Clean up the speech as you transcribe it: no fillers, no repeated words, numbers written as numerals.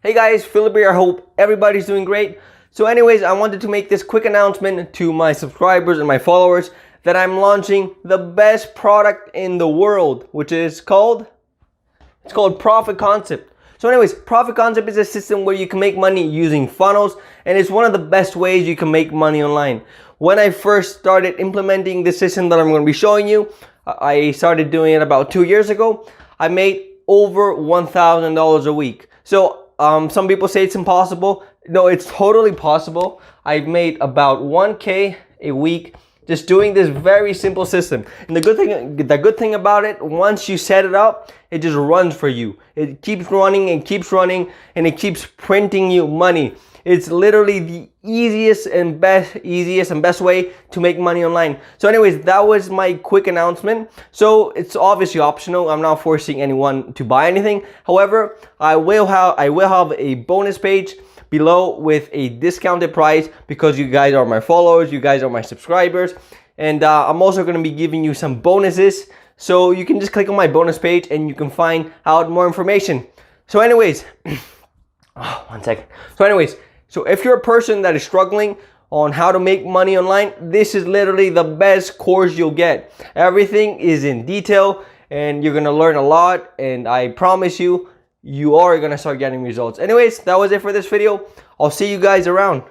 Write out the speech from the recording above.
Hey guys, Philip here. I hope everybody's doing great. So anyways, I wanted to make this quick announcement to my subscribers and my followers that I'm launching the best product in the world, which is called Profit Concept. So anyways, Profit Concept is a system where you can make money using funnels, and it's one of the best ways you can make money online. When I first started implementing this system that I'm going to be showing you, I started doing it about 2 years ago. I made over $1,000 a week. So some people say it's impossible. No, it's totally possible. I've made about 1K a week just doing this very simple system. And the good thing about it, once you set it up, it just runs for you. It keeps running and keeps running, and it keeps printing you money. It's literally the easiest and best way to make money online. So anyways, that was my quick announcement. So it's obviously optional. I'm not forcing anyone to buy anything. However, I will have a bonus page below with a discounted price because you guys are my followers, you guys are my subscribers, and I'm also going to be giving you some bonuses. So you can just click on my bonus page and you can find out more information. So anyways, one second. So if you're a person that is struggling on how to make money online, this is literally the best course you'll get. Everything is in detail and you're gonna learn a lot, and I promise you, you are gonna start getting results. Anyways, that was it for this video. I'll see you guys around.